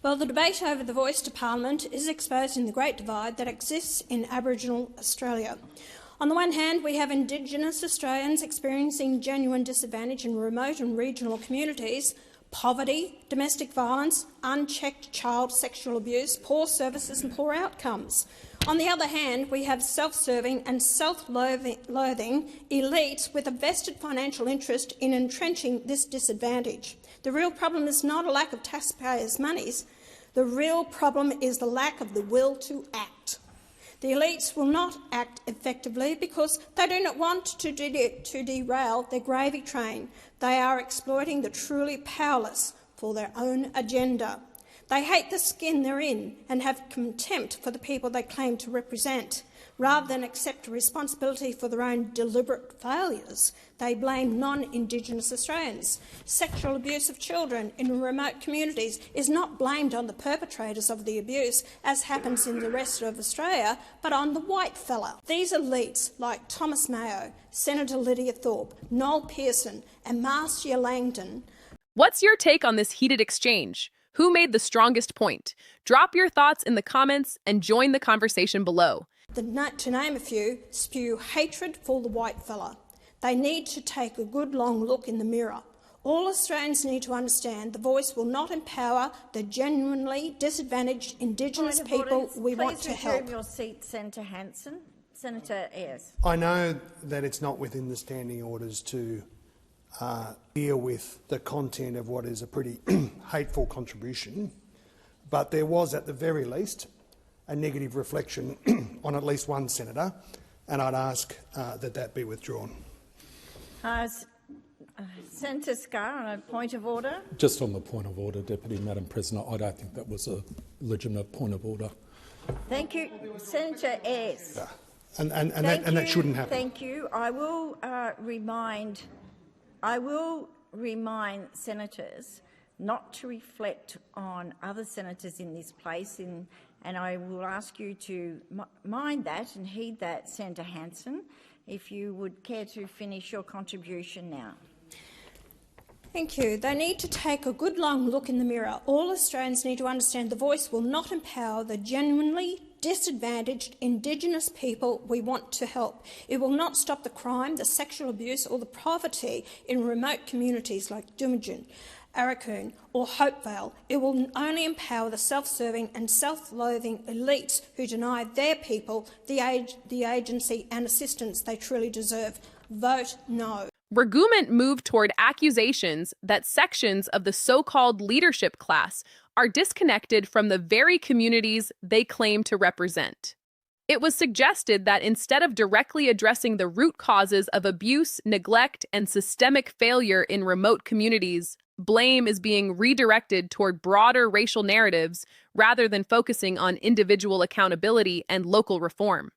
Well, the debate over the voice to Parliament is exposing the great divide that exists in Aboriginal Australia. On the one hand, we have Indigenous Australians experiencing genuine disadvantage in remote and regional communities, poverty, domestic violence, unchecked child sexual abuse, poor services and poor outcomes. On the other hand, we have self-serving and self-loathing elites with a vested financial interest in entrenching this disadvantage. The real problem is not a lack of taxpayers' monies. The real problem is the lack of the will to act. The elites will not act effectively because they do not want to derail their gravy train. They are exploiting the truly powerless for their own agenda. They hate the skin they're in and have contempt for the people they claim to represent. Rather than accept responsibility for their own deliberate failures, they blame non-Indigenous Australians. Sexual abuse of children in remote communities is not blamed on the perpetrators of the abuse, as happens in the rest of Australia, but on the white fella. These elites, like Thomas Mayo, Senator Lydia Thorpe, Noel Pearson and Marcia Langdon. What's your take on this heated exchange? Who made the strongest point? Drop your thoughts in the comments and join the conversation below. To name a few, spew hatred for the white fella. They need to take a good long look in the mirror. All Australians need to understand the voice will not empower the genuinely disadvantaged Indigenous people we want to help. Please resume your seat, Senator Hanson. Senator Ayres. I know that it's not within the standing orders to deal with the content of what is a pretty hateful contribution, but there was at the very least a negative reflection on at least one senator, and I'd ask that be withdrawn. Senator Scarr, on a point of order. Just on the point of order, Deputy Madam President, I don't think that was a legitimate point of order. Thank you. Senator Ayres. Yeah. And that shouldn't happen. Thank you. I will remind senators not to reflect on other senators in this place, and I will ask you to mind that and heed that, Senator Hanson, if you would care to finish your contribution now. Thank you. They need to take a good long look in the mirror. All Australians need to understand the voice will not empower the genuinely disadvantaged Indigenous people we want to help. It will not stop the crime, the sexual abuse or the poverty in remote communities like Dumagin, Arakoon or Hopevale. It will only empower the self-serving and self-loathing elites who deny their people the agency and assistance they truly deserve. Vote no. Regoument moved toward accusations that sections of the so-called leadership class are disconnected from the very communities they claim to represent. It was suggested that instead of directly addressing the root causes of abuse, neglect, and systemic failure in remote communities, blame is being redirected toward broader racial narratives rather than focusing on individual accountability and local reform.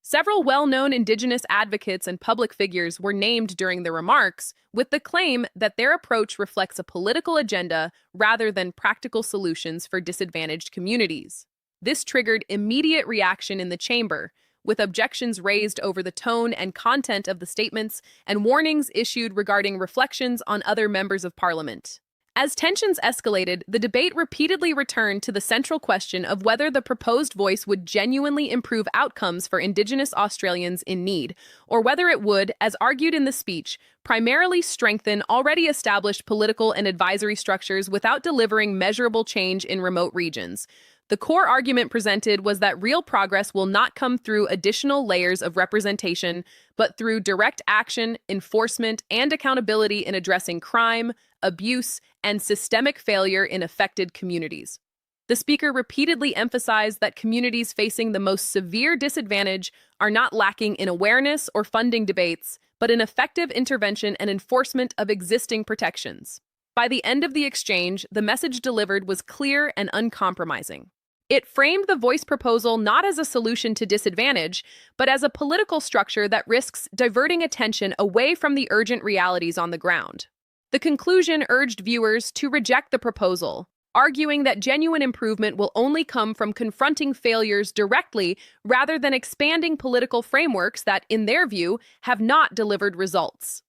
Several well-known Indigenous advocates and public figures were named during the remarks, with the claim that their approach reflects a political agenda rather than practical solutions for disadvantaged communities. This triggered immediate reaction in the chamber, with objections raised over the tone and content of the statements and warnings issued regarding reflections on other members of Parliament. As tensions escalated, the debate repeatedly returned to the central question of whether the proposed voice would genuinely improve outcomes for Indigenous Australians in need, or whether it would, as argued in the speech, primarily strengthen already established political and advisory structures without delivering measurable change in remote regions. The core argument presented was that real progress will not come through additional layers of representation, but through direct action, enforcement, and accountability in addressing crime, abuse, and systemic failure in affected communities. The speaker repeatedly emphasized that communities facing the most severe disadvantage are not lacking in awareness or funding debates, but in effective intervention and enforcement of existing protections. By the end of the exchange, the message delivered was clear and uncompromising. It framed the voice proposal not as a solution to disadvantage, but as a political structure that risks diverting attention away from the urgent realities on the ground. The conclusion urged viewers to reject the proposal, arguing that genuine improvement will only come from confronting failures directly rather than expanding political frameworks that, in their view, have not delivered results.